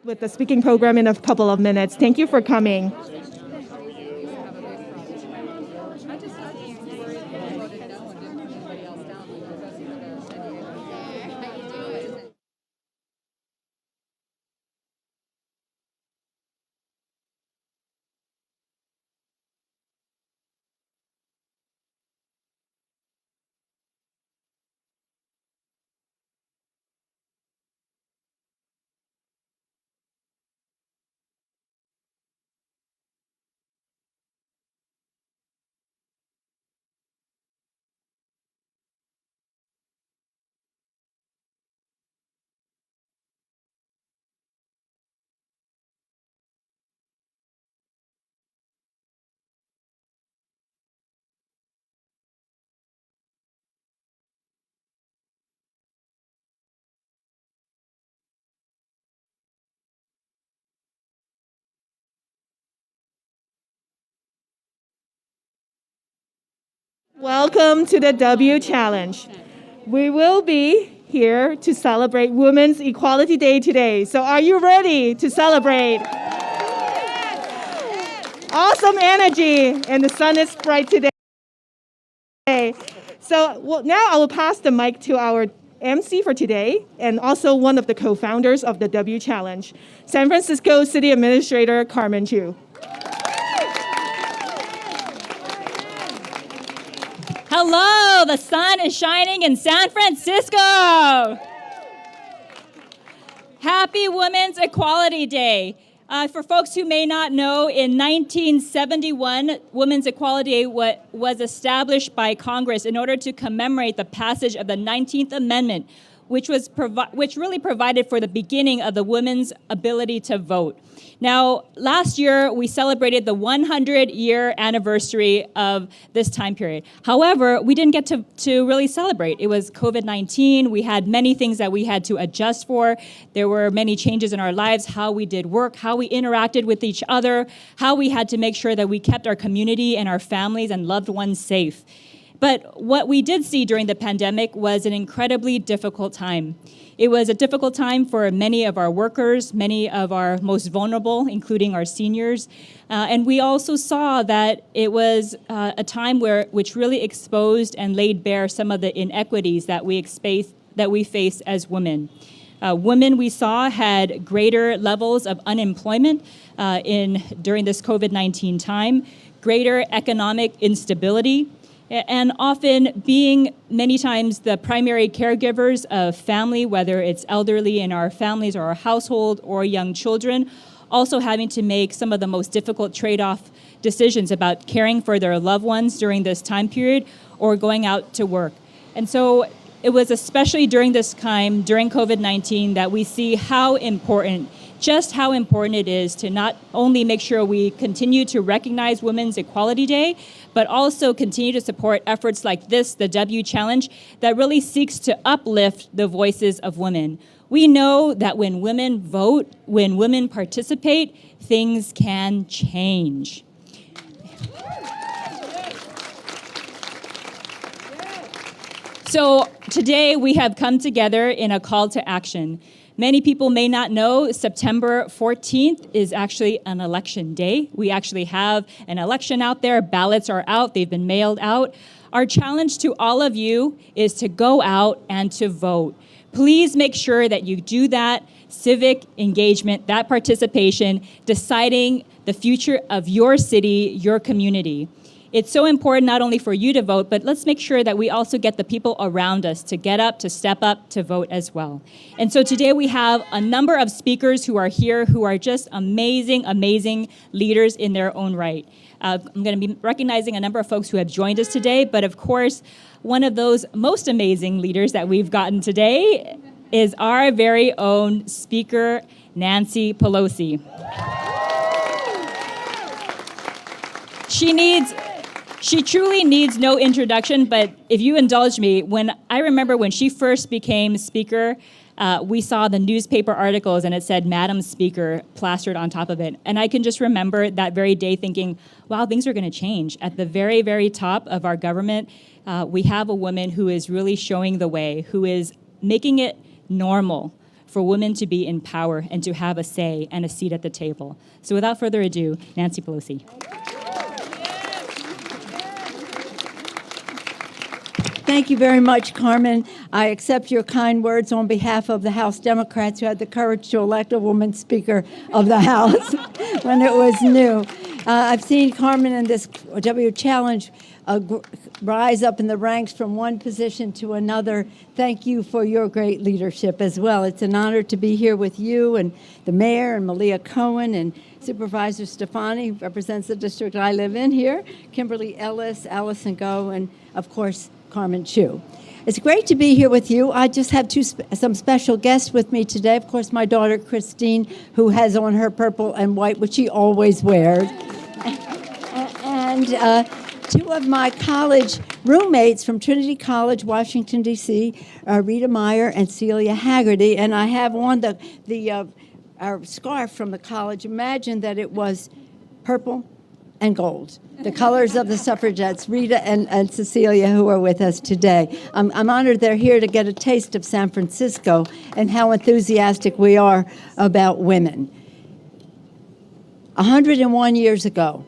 with the speaking program in a couple of minutes. Thank you for coming. Welcome to the W Challenge. We will be here to celebrate Women's Equality Day today. So are you ready to celebrate? Awesome energy, and the sun is bright today. So now I will pass the mic to our MC for today, and also one of the co-founders of the W Challenge, San Francisco City Administrator Carmen Chu. Hello, the sun is shining in San Francisco. Happy Women's Equality Day. For folks who may not know, in 1971, Women's Equality Day was established by Congress in order to commemorate the passage of the 19th Amendment, which really provided for the beginning of the women's ability to vote. Now, last year, we celebrated the 100-year anniversary of this time period. However, we didn't get to really celebrate. It was COVID-19. We had many things that we had to adjust for. There were many changes in our lives, how we did work, how we interacted with each other, how we had to make sure that we kept our community and our families and loved ones safe. But what we did see during the pandemic was an incredibly difficult time. It was a difficult time for many of our workers, many of our most vulnerable, including our seniors. And we also saw that it was a time which really exposed and laid bare some of the inequities that we face as women. Women, we saw, had greater levels of unemployment during this COVID-19 time, greater economic instability, and often being many times the primary caregivers of family, whether it's elderly in our families or our household or young children, also having to make some of the most difficult trade-off decisions about caring for their loved ones during this time period or going out to work. And so it was especially during this time, during COVID-19, that we see just how important it is to not only make sure we continue to recognize Women's Equality Day, but also continue to support efforts like this, the W Challenge, that really seeks to uplift the voices of women. We know that when women vote, when women participate, things can change. So today we have come together in a call to action. Many people may not know September 14th is actually an election day. We actually have an election out there. Ballots are out. They've been mailed out. Our challenge to all of you is to go out and to vote. Please make sure that you do that civic engagement, that participation, deciding the future of your city, your community. It's so important not only for you to vote, but let's make sure that we also get the people around us to get up, to step up, to vote as well. And so today we have a number of speakers who are here who are just amazing, amazing leaders in their own right. I'm going to be recognizing a number of folks who have joined us today, but of course, one of those most amazing leaders that we've gotten today is our very own Speaker, Nancy Pelosi. She truly needs no introduction, but if you indulge me, I remember when she first became Speaker, we saw the newspaper articles and it said Madam Speaker plastered on top of it. And I can just remember that very day thinking, wow, things are going to change. At the very, very top of our government, we have a woman who is really showing the way, who is making it normal for women to be in power and to have a say and a seat at the table. So without further ado, Nancy Pelosi. Thank you very much, Carmen. I accept your kind words on behalf of the House Democrats who had the courage to elect a woman Speaker of the House when it was new. I've seen Carmen in this W Challenge rise up in the ranks from one position to another. Thank you for your great leadership as well. It's an honor to be here with you and the mayor and Malia Cohen and Supervisor Stefani, who represents the district I live in here, Kimberly Ellis, Alison Goh, and of course, Carmen Chu. It's great to be here with you. I just have some special guests with me today. Of course, my daughter, Christine, who has on her purple and white, which she always wears. And two of my college roommates from Trinity College, Washington, D.C., Rita Meyer and Celia Haggerty. And I have on our scarf from the college. Imagine that it was purple and gold, the colors of the suffragettes, Rita and Cecilia, who are with us today. I'm honored they're here to get a taste of San Francisco and how enthusiastic we are about women. 101 years ago,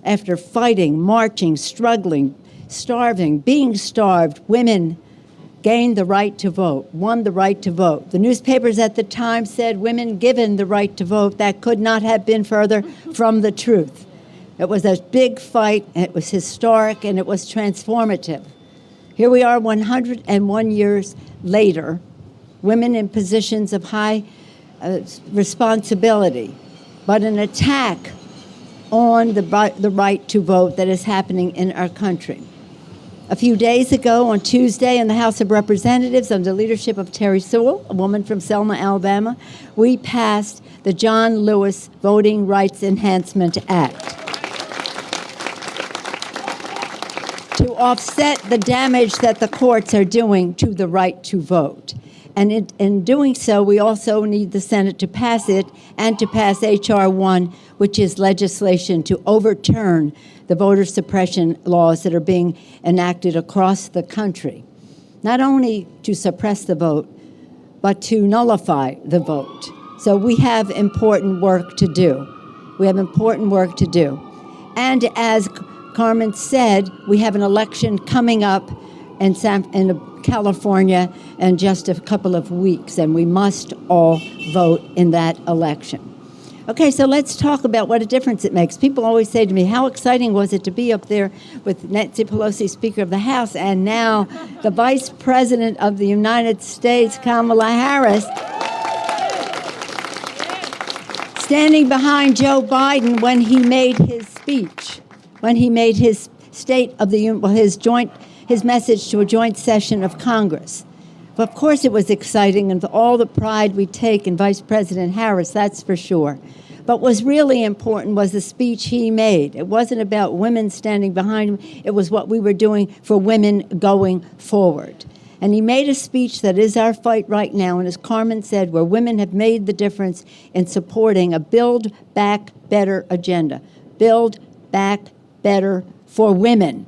after fighting, marching, struggling, starving, being starved, women gained the right to vote, won the right to vote. The newspapers at the time said women given the right to vote. That could not have been further from the truth. It was a big fight, and it was historic, and it was transformative. Here we are 101 years later, women in positions of high responsibility, but an attack on the right to vote that is happening in our country. A few days ago, on Tuesday, in the House of Representatives, under the leadership of Terry Sewell, a woman from Selma, Alabama, we passed the John Lewis Voting Rights Enhancement Act to offset the damage that the courts are doing to the right to vote. And in doing so, we also need the Senate to pass it and to pass H.R. 1, which is legislation to overturn the voter suppression laws that are being enacted across the country, not only to suppress the vote, but to nullify the vote. So we have important work to do. We have important work to do. And as Carmen said, we have an election coming up in California in just a couple of weeks, and we must all vote in that election. Okay, so let's talk about what a difference it makes. People always say to me, how exciting was it to be up there with Nancy Pelosi, Speaker of the House, and now the Vice President of the United States, Kamala Harris, standing behind Joe Biden when he made his speech, when he made his State of the Union, his message to a joint session of Congress. But of course it was exciting, and all the pride we take in Vice President Harris, that's for sure. But what was really important was the speech he made. It wasn't about women standing behind him. It was what we were doing for women going forward. And he made a speech that is our fight right now, and as Carmen said, where women have made the difference in supporting a Build Back Better agenda. Build Back Better for women.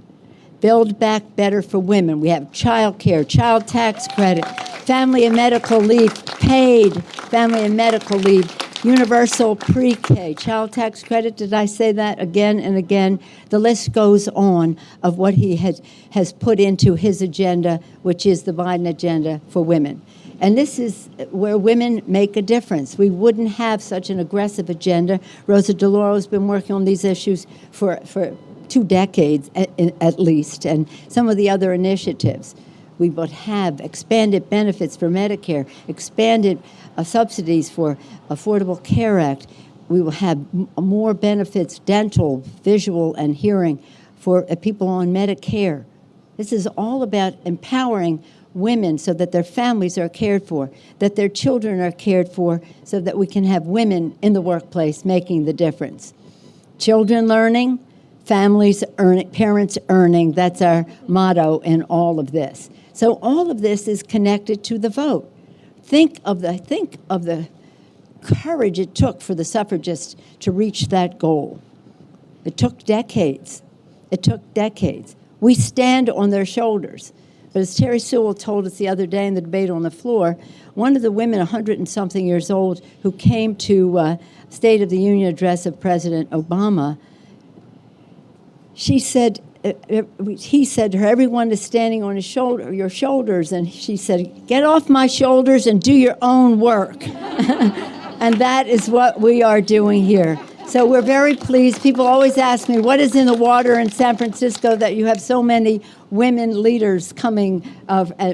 Build Back Better for women. We have child care, child tax credit, family and medical leave, paid family and medical leave, universal pre-K, child tax credit. Did I say that again and again? The list goes on of what he has put into his agenda, which is the Biden agenda for women. And this is where women make a difference. We wouldn't have such an aggressive agenda. Rosa DeLauro has been working on these issues for 2 decades at least, and some of the other initiatives. We would have expanded benefits for Medicare, expanded subsidies for Affordable Care Act. We will have more benefits, dental, visual, and hearing for people on Medicare. This is all about empowering women so that their families are cared for, that their children are cared for, so that we can have women in the workplace making the difference. Children learning, families earning, parents earning, that's our motto in all of this. So all of this is connected to the vote. Think of the courage it took for the suffragists to reach that goal. It took decades. It took decades. We stand on their shoulders. But as Terry Sewell told us the other day in the debate on the floor, one of the women, 100 and something years old, who came to State of the Union address of President Obama, she said, he said to her, everyone is standing on your shoulders. And she said, get off my shoulders and do your own work. And that is what we are doing here. So we're very pleased. People always ask me, what is in the water in San Francisco that you have so many women leaders coming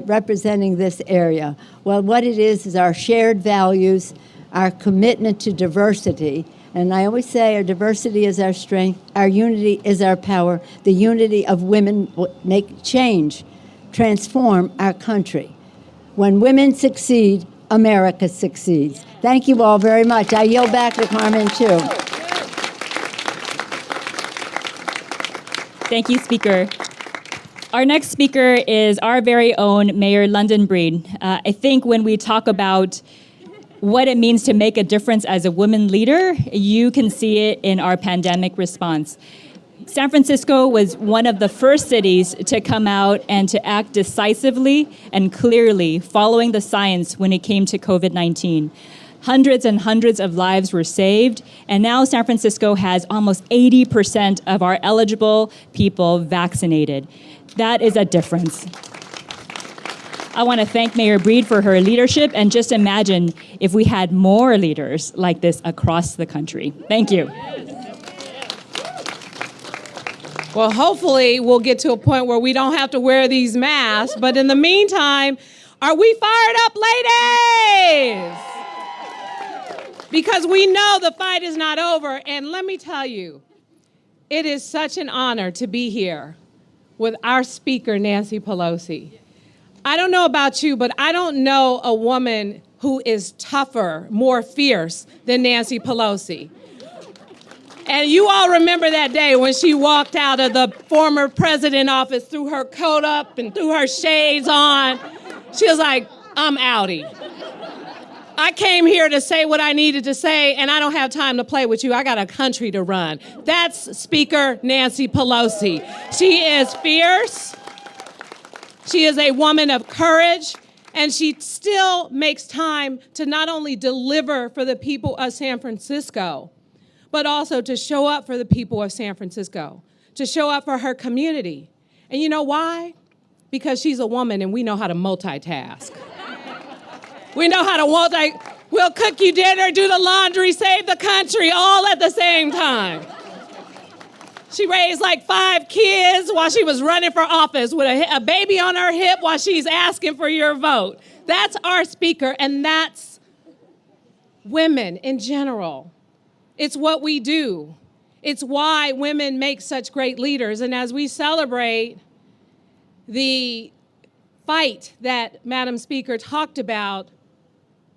representing this area? Well, what it is our shared values, our commitment to diversity. And I always say our diversity is our strength, our unity is our power. The unity of women will make change, transform our country. When women succeed, America succeeds. Thank you all very much. I yield back to Carmen Chu. Thank you, Speaker. Our next speaker is our very own Mayor London Breed. I think when we talk about what it means to make a difference as a woman leader, you can see it in our pandemic response. San Francisco was one of the first cities to come out and to act decisively and clearly following the science when it came to COVID-19. Hundreds and hundreds of lives were saved, and now San Francisco has almost 80% of our eligible people vaccinated. That is a difference. I want to thank Mayor Breed for her leadership, and just imagine if we had more leaders like this across the country. Thank you. Well, hopefully we'll get to a point where we don't have to wear these masks, but in the meantime, are we fired up, ladies? Because we know the fight is not over, and let me tell you, it is such an honor to be here with our speaker, Nancy Pelosi. I don't know about you, but I don't know a woman who is tougher, more fierce than Nancy Pelosi. And you all remember that day when she walked out of the former president's office, threw her coat up and threw her shades on. She was like, I'm outie. I came here to say what I needed to say, and I don't have time to play with you. I got a country to run. That's Speaker Nancy Pelosi. She is fierce. She is a woman of courage, and she still makes time to not only deliver for the people of San Francisco, but also to show up for the people of San Francisco, to show up for her community. And you know why? Because she's a woman and we know how to multitask. We know how to we'll cook you dinner, do the laundry, save the country, all at the same time. She raised like 5 kids while she was running for office with a baby on her hip while she's asking for your vote. That's our speaker, and that's women in general. It's what we do. It's why women make such great leaders. And as we celebrate the fight that Madam Speaker talked about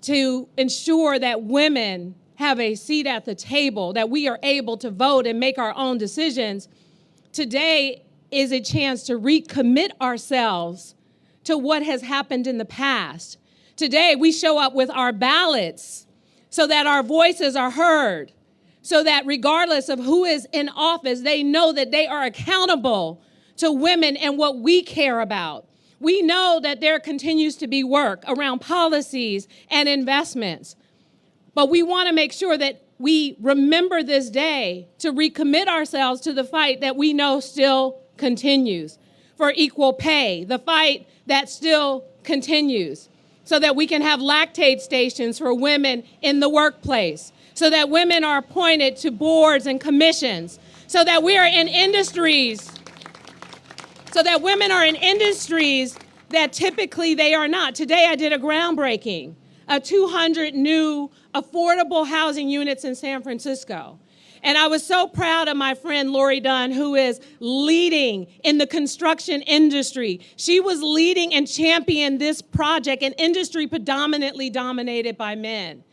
to ensure that women have a seat at the table, that we are able to vote and make our own decisions, today is a chance to recommit ourselves to what has happened in the past. Today, we show up with our ballots so that our voices are heard, so that regardless of who is in office, they know that they are accountable to women and what we care about. We know that there continues to be work around policies and investments, but we want to make sure that we remember this day to recommit ourselves to the fight that we know still continues for equal pay, the fight that still continues, so that we can have lactate stations for women in the workplace, so that women are appointed to boards and commissions, so that we are in industries, so that women are in industries that typically they are not. Today I did a groundbreaking, 200 new affordable housing units in San Francisco. And I was so proud of my friend Lori Dunn, who is leading in the construction industry. She was leading and championing this project, an industry predominantly dominated by men.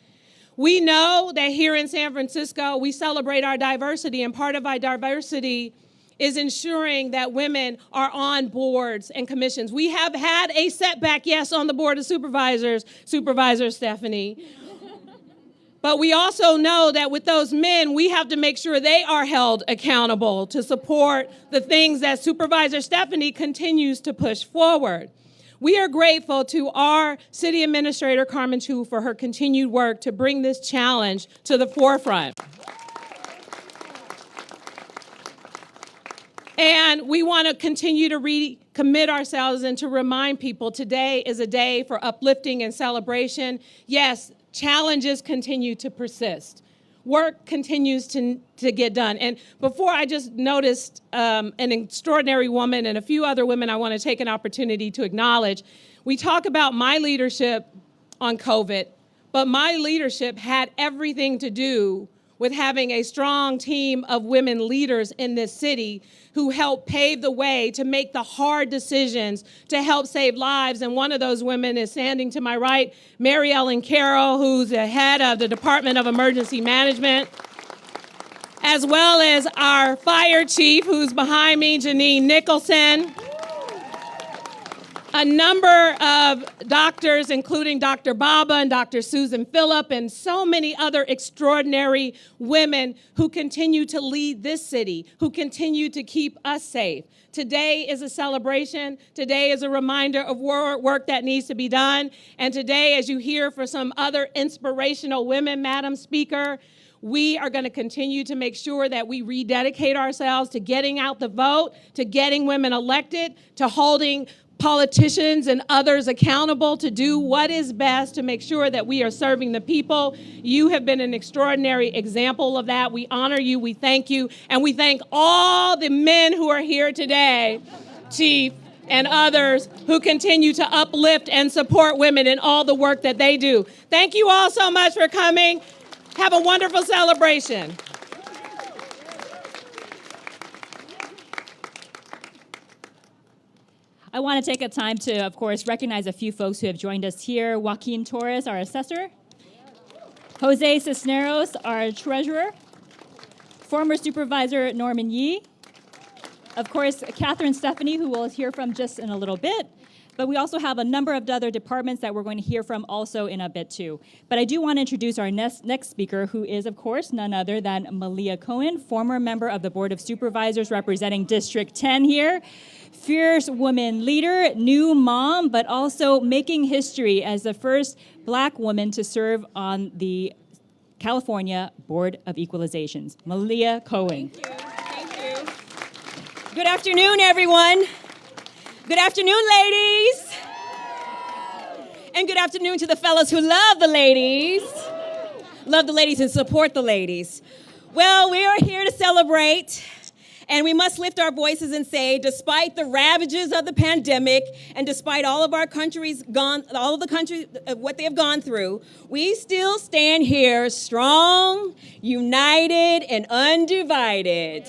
We know that here in San Francisco, we celebrate our diversity, and part of our diversity is ensuring that women are on boards and commissions. We have had a setback, yes, on the Board of Supervisors, Supervisor Stephanie. But we also know that with those men, we have to make sure they are held accountable to support the things that Supervisor Stephanie continues to push forward. We are grateful to our City Administrator, Carmen Chu, for her continued work to bring this challenge to the forefront. And we want to continue to recommit ourselves and to remind people today is a day for uplifting and celebration. Yes, challenges continue to persist. Work continues to get done. And before I just noticed an extraordinary woman and a few other women I want to take an opportunity to acknowledge. We talk about my leadership on COVID, but my leadership had everything to do with having a strong team of women leaders in this city who helped pave the way to make the hard decisions to help save lives. And one of those women is standing to my right, Mary Ellen Carroll, who's the head of the Department of Emergency Management, as well as our fire chief, who's behind me, Janine Nicholson. A number of doctors, including Dr. Baba and Dr. Susan Phillip, and so many other extraordinary women who continue to lead this city, who continue to keep us safe. Today is a celebration. Today is a reminder of work that needs to be done. And today, as you hear from some other inspirational women, Madam Speaker, we are going to continue to make sure that we rededicate ourselves to getting out the vote, to getting women elected, to holding politicians and others accountable to do what is best to make sure that we are serving the people. You have been an extraordinary example of that. We honor you, we thank you, and we thank all the men who are here today, Chief, and others who continue to uplift and support women in all the work that they do. Thank you all so much for coming. Have a wonderful celebration. I want to take a time to, of course, recognize a few folks who have joined us here. Joaquin Torres, our assessor. Jose Cisneros, our treasurer. Former supervisor Norman Yee. Of course, Catherine Stephanie, who we'll hear from just in a little bit. But we also have a number of other departments that we're going to hear from also in a bit too. But I do want to introduce our next speaker, who is, of course, none other than Malia Cohen, former member of the Board of Supervisors representing District 10 here. Fierce woman leader, new mom, but also making history as the first Black woman to serve on the California Board of Equalizations. Malia Cohen. Thank you. Thank you. Good afternoon, everyone. Good afternoon, ladies. And good afternoon to the fellas who love the ladies. Love the ladies and support the ladies. Well, we are here to celebrate. And we must lift our voices and say, despite the ravages of the pandemic and despite all of our countries what they have gone through, we still stand here strong, united, and undivided.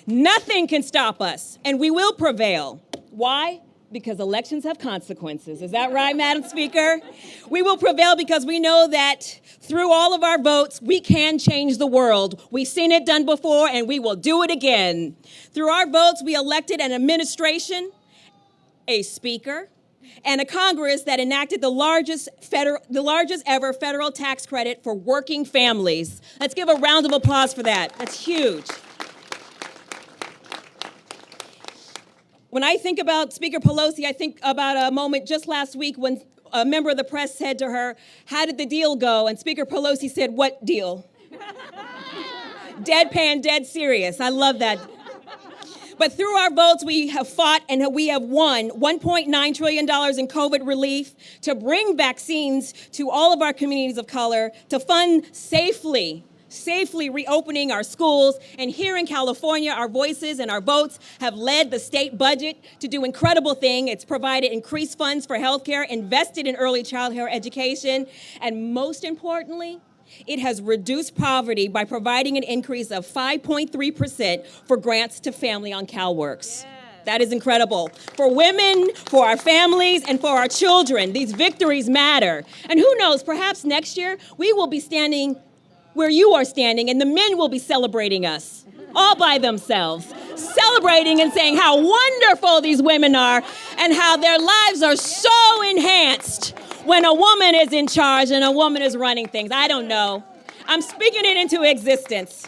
Nothing can stop us, and we will prevail. Why? Because elections have consequences. Is that right, Madam Speaker? We will prevail because we know that through all of our votes, we can change the world. We've seen it done before, and we will do it again. Through our votes, we elected an administration, a speaker, and a Congress that enacted the largest ever federal tax credit for working families. Let's give a round of applause for that. That's huge. When I think about Speaker Pelosi, I think about a moment just last week when a member of the press said to her, "How did the deal go?" And Speaker Pelosi said, "What deal?" Deadpan, dead serious. I love that. But through our votes, we have fought and we have won $1.9 trillion in COVID relief, to bring vaccines to all of our communities of color, to fund safely reopening our schools. And here in California, our voices and our votes have led the state budget to do incredible things. It's provided increased funds for healthcare, invested in early childhood education, and most importantly, it has reduced poverty by providing an increase of 5.3% for grants to family on CalWorks. Yes. That is incredible. For women, for our families, and for our children, these victories matter. And who knows, perhaps next year we will be standing where you are standing, and the men will be celebrating us all by themselves, celebrating and saying how wonderful these women are and how their lives are so enhanced when a woman is in charge and a woman is running things. I don't know. I'm speaking it into existence.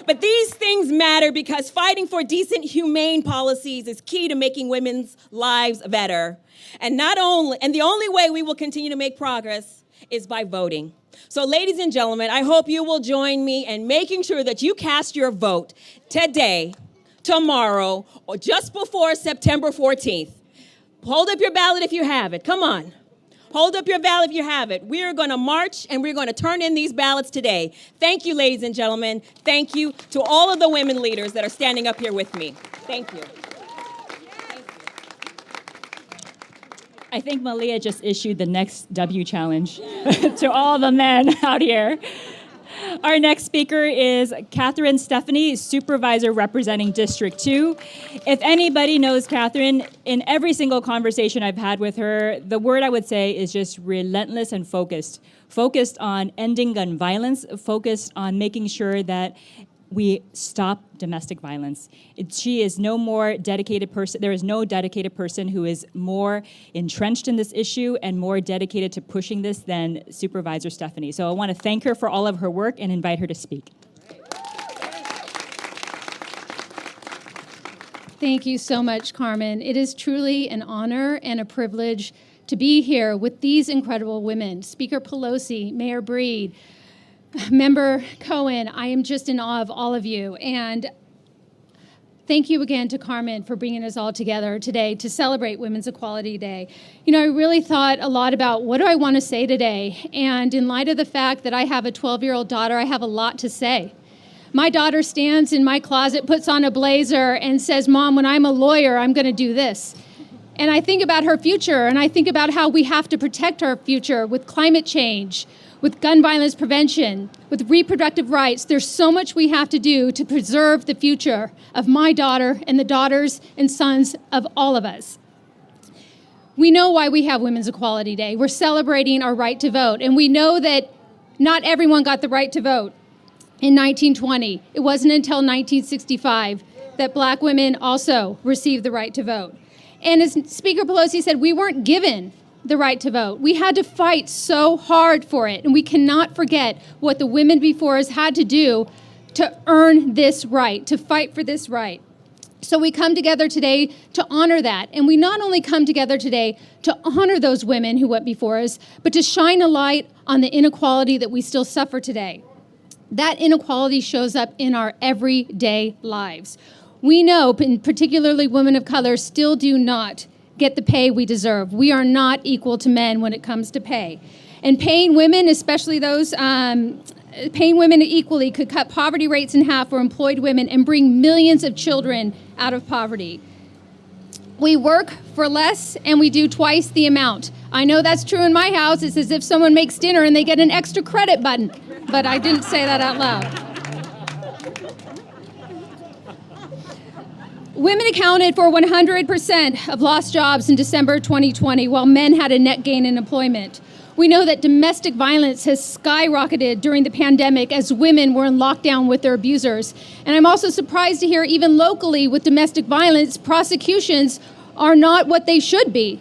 But these things matter because fighting for decent, humane policies is key to making women's lives better. And the only way we will continue to make progress is by voting. So ladies and gentlemen, I hope you will join me in making sure that you cast your vote today, tomorrow, or just before September 14th. Hold up your ballot if you have it. Come on. Hold up your ballot if you have it. We are going to march and we're going to turn in these ballots today. Thank you, ladies and gentlemen. Thank you to all of the women leaders that are standing up here with me. Thank you. I think Malia just issued the next W challenge to all the men out here. Our next speaker is Catherine Stephanie, supervisor representing District 2. If anybody knows Catherine, in every single conversation I've had with her, the word I would say is just relentless and focused. Focused on ending gun violence, focused on making sure that we stop domestic violence. She is no more dedicated person. There is no dedicated person who is more entrenched in this issue and more dedicated to pushing this than Supervisor Stephanie. So I want to thank her for all of her work and invite her to speak. Thank you so much, Carmen. It is truly an honor and a privilege to be here with these incredible women. Speaker Pelosi, Mayor Breed, Member Cohen, I am just in awe of all of you. And thank you again to Carmen for bringing us all together today to celebrate Women's Equality Day. You know, I really thought a lot about what do I want to say today? And in light of the fact that I have a 12-year-old daughter, I have a lot to say. My daughter stands in my closet, puts on a blazer, and says, "Mom, when I'm a lawyer, I'm going to do this." And I think about her future, and I think about how we have to protect our future with climate change, with gun violence prevention, with reproductive rights. There's so much we have to do to preserve the future of my daughter and the daughters and sons of all of us. We know why we have Women's Equality Day. We're celebrating our right to vote, and we know that not everyone got the right to vote in 1920. It wasn't until 1965 that Black women also received the right to vote. And as Speaker Pelosi said, we weren't given the right to vote. We had to fight so hard for it, and we cannot forget what the women before us had to do to earn this right, to fight for this right. So we come together today to honor that, and we not only come together today to honor those women who went before us, but to shine a light on the inequality that we still suffer today. That inequality shows up in our everyday lives. We know, particularly women of color, still do not get the pay we deserve. We are not equal to men when it comes to pay. And paying women, especially those, paying women equally could cut poverty rates in half for employed women and bring millions of children out of poverty. We work for less and we do twice the amount. I know that's true in my house. It's as if someone makes dinner and they get an extra credit button, but I didn't say that out loud. Women accounted for 100% of lost jobs in December 2020, while men had a net gain in employment. We know that domestic violence has skyrocketed during the pandemic as women were in lockdown with their abusers. And I'm also surprised to hear even locally with domestic violence, prosecutions are not what they should be.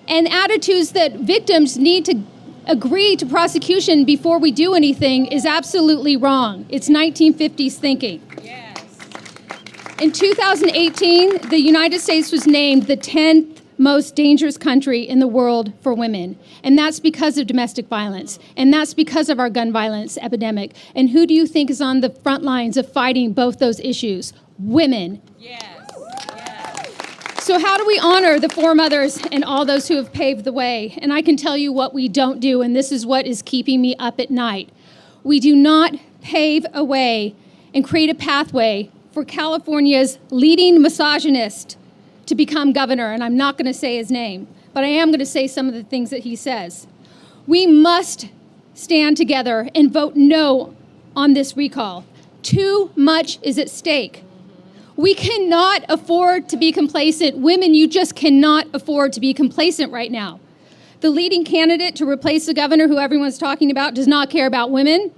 And attitudes that victims need to agree to prosecution before we do anything is absolutely wrong. It's 1950s thinking. In 2018, the United States was named the 10th most dangerous country in the world for women. And that's because of domestic violence. And that's because of our gun violence epidemic. And who do you think is on the front lines of fighting both those issues? Women. Yes. So how do we honor the foremothers and all those who have paved the way? And I can tell you what we don't do, and this is what is keeping me up at night. We do not pave a way and create a pathway for California's leading misogynist to become governor, and I'm not going to say his name, but I am going to say some of the things that he says. We must stand together and vote no on this recall. Too much is at stake. We cannot afford to be complacent. Women, you just cannot afford to be complacent right now. The leading candidate to replace the governor who everyone's talking about does not care about women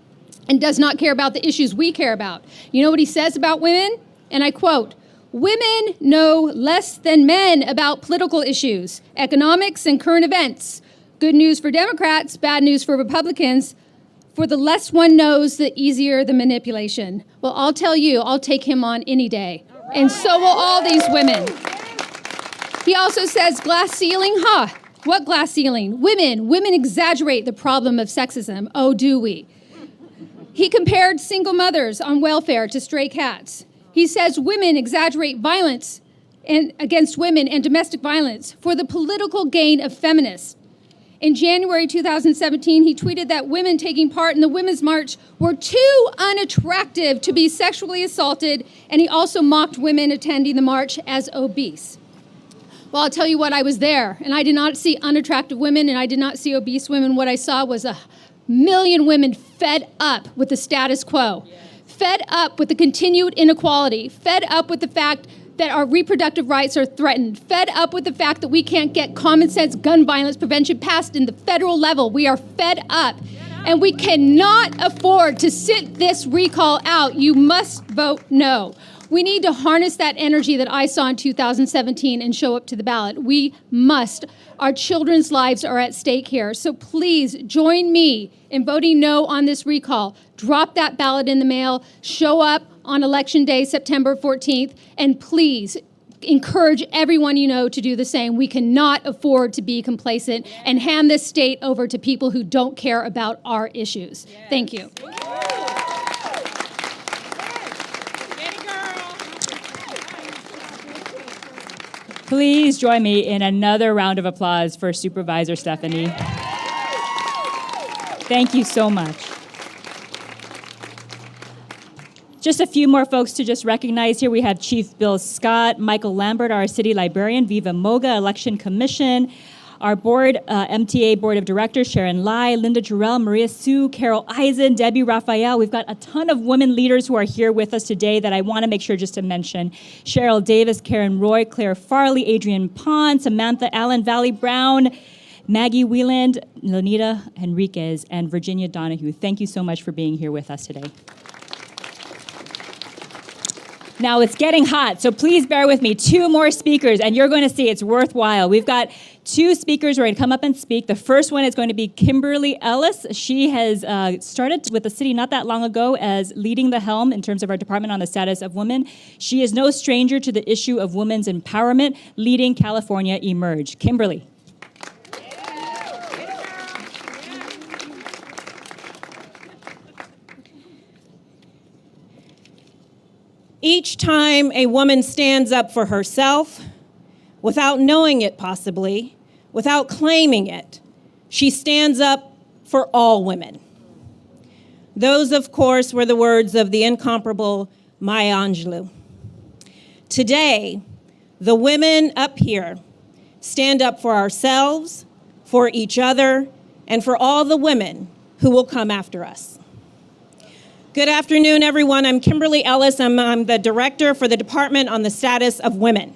and does not care about the issues we care about. You know what he says about women? And I quote, "Women know less than men about political issues, economics, and current events. Good news for Democrats, bad news for Republicans. For the less one knows, the easier the manipulation. Well, I'll tell you, I'll take him on any day. And so will all these women. He also says glass ceiling, what glass ceiling? Women exaggerate the problem of sexism. Oh, do we? He compared single mothers on welfare to stray cats. He says women exaggerate violence against women and domestic violence for the political gain of feminists. In January 2017, he tweeted that women taking part in the Women's March were too unattractive to be sexually assaulted, and he also mocked women attending the march as obese. Well, I'll tell you what, I was there, and I did not see unattractive women, and I did not see obese women. What I saw was 1 million women fed up with the status quo, fed up with the continued inequality, fed up with the fact that our reproductive rights are threatened, fed up with the fact that we can't get common sense gun violence prevention passed in the federal level. We are fed up, and we cannot afford to sit this recall out. You must vote no. We need to harness that energy that I saw in 2017 and show up to the ballot. We must. Our children's lives are at stake here. So please join me in voting no on this recall. Drop that ballot in the mail. Show up on Election Day, September 14th. And please encourage everyone you know to do the same. We cannot afford to be complacent and hand this state over to people who don't care about our issues. Thank you. Please join me in another round of applause for Supervisor Stephanie. Thank you so much. Just a few more folks to just recognize here. We have Chief Bill Scott, Michael Lambert, our city librarian, Viva Moga, Election Commission, our board, MTA Board of Directors, Sharon Lai, Linda Jarrell, Maria Sue, Carol Eisen, Debbie Raphael. We've got a ton of women leaders who are here with us today that I want to make sure just to mention. Cheryl Davis, Karen Roy, Claire Farley, Adrienne Pond, Samantha Allen, Valley Brown, Maggie Wieland, Lenita Henriquez, and Virginia Donahue. Thank you so much for being here with us today. Now it's getting hot, so please bear with me. 2 more speakers, and you're going to see it's worthwhile. We've got 2 speakers ready to come up and speak. The first one is going to be Kimberly Ellis. She has started with the city not that long ago as leading the helm in terms of our department on the status of women. She is no stranger to the issue of women's empowerment, leading California Emerge. Kimberly. Each time a woman stands up for herself, without knowing it possibly, without claiming it, she stands up for all women. Those, of course, were the words of the incomparable Maya Angelou. Today, the women up here stand up for ourselves, for each other, and for all the women who will come after us. Good afternoon, everyone. I'm Kimberly Ellis. I'm the director for the Department on the Status of Women.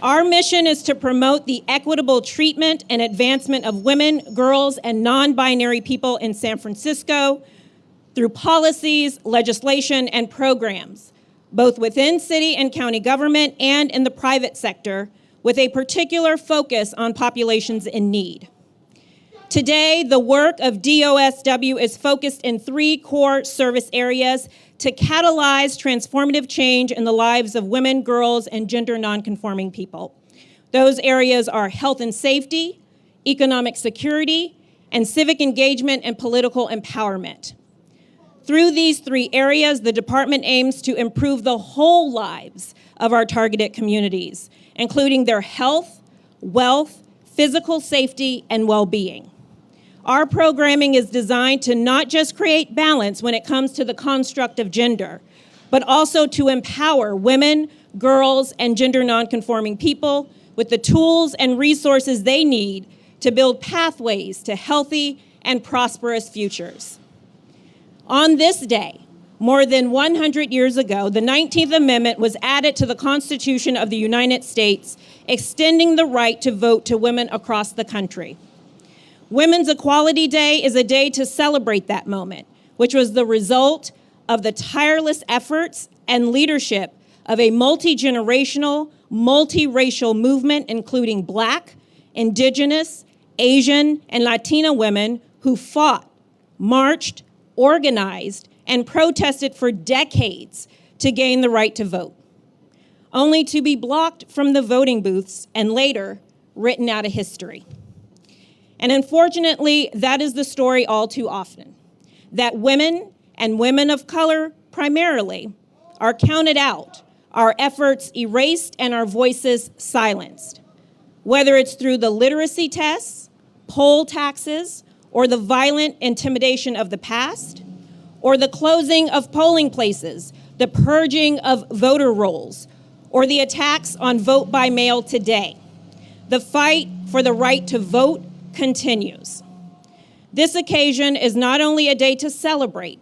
Our mission is to promote the equitable treatment and advancement of women, girls, and non-binary people in San Francisco through policies, legislation, and programs, both within city and county government and in the private sector, with a particular focus on populations in need. Today, the work of DOSW is focused in 3 core service areas to catalyze transformative change in the lives of women, girls, and gender nonconforming people. Those areas are health and safety, economic security, and civic engagement and political empowerment. Through these 3 areas, the department aims to improve the whole lives of our targeted communities, including their health, wealth, physical safety, and well-being. Our programming is designed to not just create balance when it comes to the construct of gender, but also to empower women, girls, and gender nonconforming people with the tools and resources they need to build pathways to healthy and prosperous futures. On this day, more than 100 years ago, the 19th Amendment was added to the Constitution of the United States, extending the right to vote to women across the country. Women's Equality Day is a day to celebrate that moment, which was the result of the tireless efforts and leadership of a multi-generational, multiracial movement, including Black, Indigenous, Asian, and Latina women who fought, marched, organized, and protested for decades to gain the right to vote, only to be blocked from the voting booths and later written out of history. And unfortunately, that is the story all too often, that women and women of color primarily are counted out, our efforts erased, and our voices silenced, whether it's through the literacy tests, poll taxes, or the violent intimidation of the past, or the closing of polling places, the purging of voter rolls, or the attacks on vote by mail today. The fight for the right to vote continues. This occasion is not only a day to celebrate,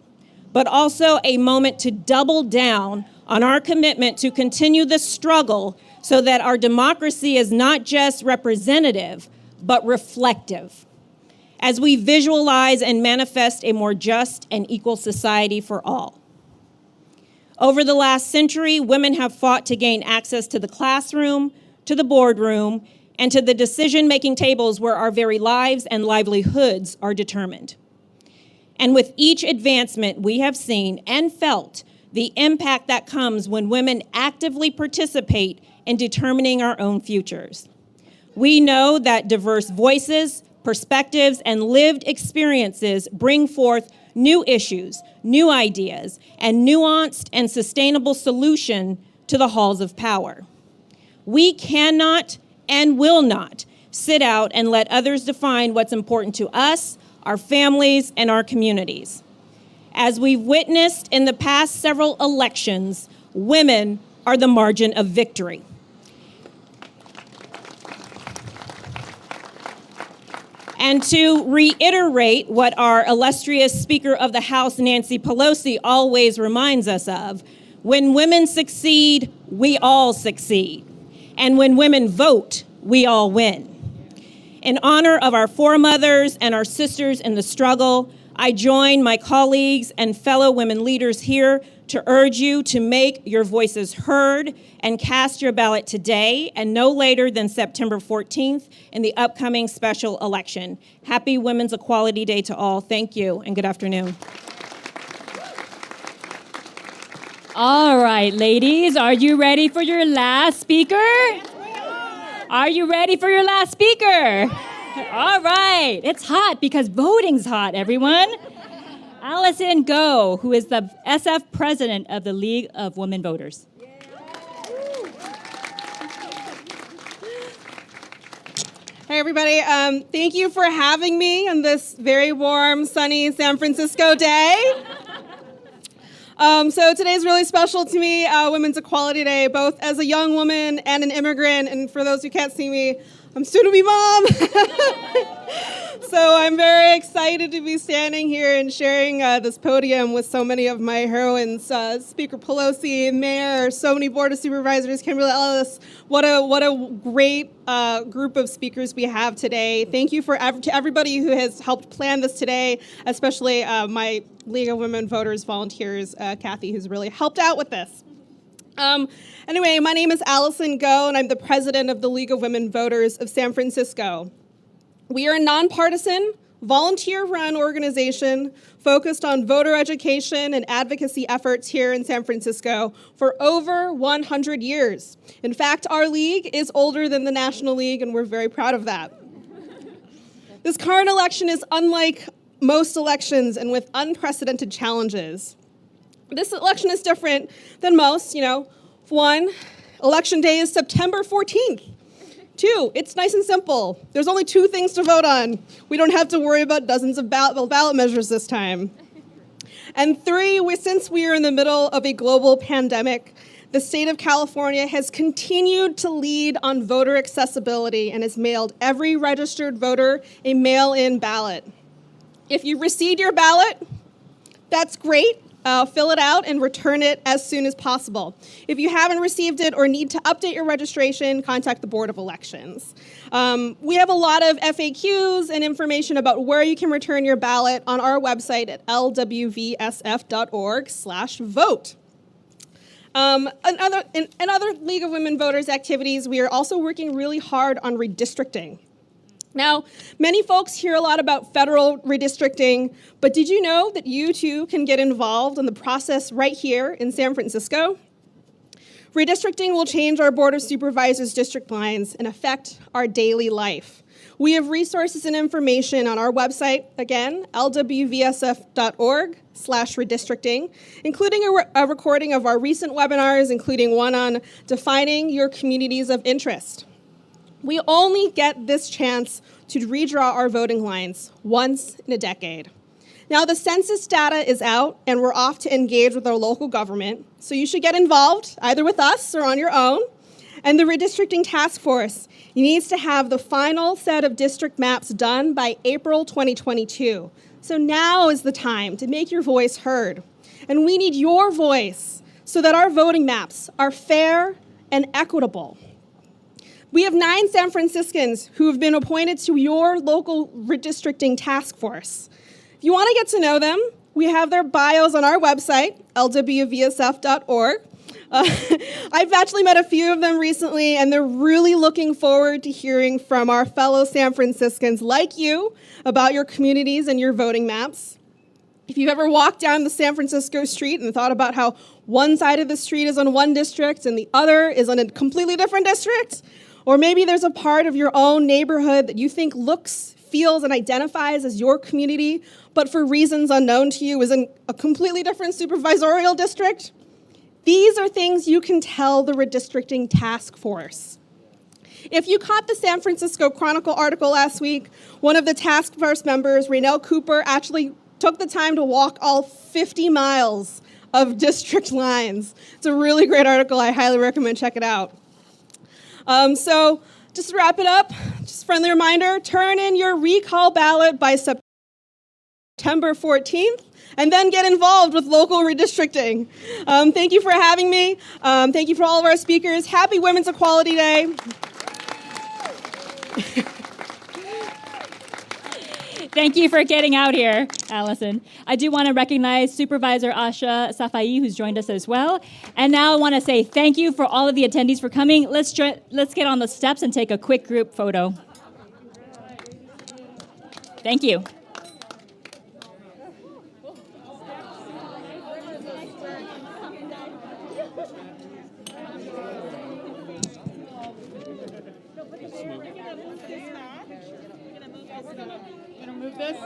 but also a moment to double down on our commitment to continue the struggle so that our democracy is not just representative, but reflective, as we visualize and manifest a more just and equal society for all. Over the last century, women have fought to gain access to the classroom, to the boardroom, and to the decision-making tables where our very lives and livelihoods are determined. And with each advancement, we have seen and felt the impact that comes when women actively participate in determining our own futures. We know that diverse voices, perspectives, and lived experiences bring forth new issues, new ideas, and nuanced and sustainable solution to the halls of power. We cannot and will not sit out and let others define what's important to us, our families, and our communities. As we've witnessed in the past several elections, women are the margin of victory. And to reiterate what our illustrious Speaker of the House, Nancy Pelosi, always reminds us of, when women succeed, we all succeed. And when women vote, we all win. In honor of our foremothers and our sisters in the struggle, I join my colleagues and fellow women leaders here to urge you to make your voices heard and cast your ballot today and no later than September 14th in the upcoming special election. Happy Women's Equality Day to all. Thank you and good afternoon. All right, ladies, are you ready for your last speaker? Are you ready for your last speaker? All right, it's hot because voting's hot, everyone. Alison Goh, who is the SF president of the League of Women Voters. Hey, everybody. Thank you for having me on this very warm, sunny San Francisco day. So today's really special to me, Women's Equality Day, both as a young woman and an immigrant. And for those who can't see me, I'm soon-to-be mom. So I'm very excited to be standing here and sharing this podium with so many of my heroines, Speaker Pelosi, Mayor, so many Board of Supervisors, Kimberly Ellis. What a great group of speakers we have today. Thank you to everybody who has helped plan this today, especially my League of Women Voters volunteers, Kathy, who's really helped out with this. Anyway, my name is Alison Goh, and I'm the president of the League of Women Voters of San Francisco. We are a nonpartisan, volunteer-run organization focused on voter education and advocacy efforts here in San Francisco for over 100 years. In fact, our league is older than the National League, and we're very proud of that. This current election is unlike most elections and with unprecedented challenges. This election is different than most, One, election day is September 14th. Two, it's nice and simple. There's only two things to vote on. We don't have to worry about dozens of ballot measures this time. And three, since we are in the middle of a global pandemic, the state of California has continued to lead on voter accessibility and has mailed every registered voter a mail-in ballot. If you received your ballot, that's great. Fill it out and return it as soon as possible. If you haven't received it or need to update your registration, contact the Board of Elections. We have a lot of FAQs and information about where you can return your ballot on our website at lwvsf.org/vote. In other League of Women Voters activities, we are also working really hard on redistricting. Now, many folks hear a lot about federal redistricting, but did you know that you too can get involved in the process right here in San Francisco? Redistricting will change our Board of Supervisors district lines and affect our daily life. We have resources and information on our website, again, lwvsf.org/redistricting, including a recording of our recent webinars, including one on defining your communities of interest. We only get this chance to redraw our voting lines once in a decade. Now, the census data is out, and we're off to engage with our local government, so you should get involved, either with us or on your own. And the Redistricting Task Force needs to have the final set of district maps done by April 2022. So now is the time to make your voice heard. And we need your voice so that our voting maps are fair and equitable. We have 9 San Franciscans who have been appointed to your local redistricting task force. If you want to get to know them, we have their bios on our website, lwvsf.org. I've actually met a few of them recently, and they're really looking forward to hearing from our fellow San Franciscans like you about your communities and your voting maps. If you've ever walked down the San Francisco street and thought about how one side of the street is on one district and the other is on a completely different district, or maybe there's a part of your own neighborhood that you think looks, feels, and identifies as your community, but for reasons unknown to you is in a completely different supervisorial district, these are things you can tell the Redistricting Task Force. If you caught the San Francisco Chronicle article last week, one of the task force members, Raynell Cooper, actually took the time to walk all 50 miles of district lines. It's a really great article. I highly recommend check it out. So just to wrap it up, just a friendly reminder, turn in your recall ballot by September 14th. And then get involved with local redistricting. Thank you for having me. Thank you for all of our speakers. Happy Women's Equality Day. Thank you for getting out here, Alison. I do want to recognize Supervisor Asha Safai, who's joined us as well. And now I want to say thank you for all of the attendees for coming. Let's get on the steps and take a quick group photo. Thank you. Move this.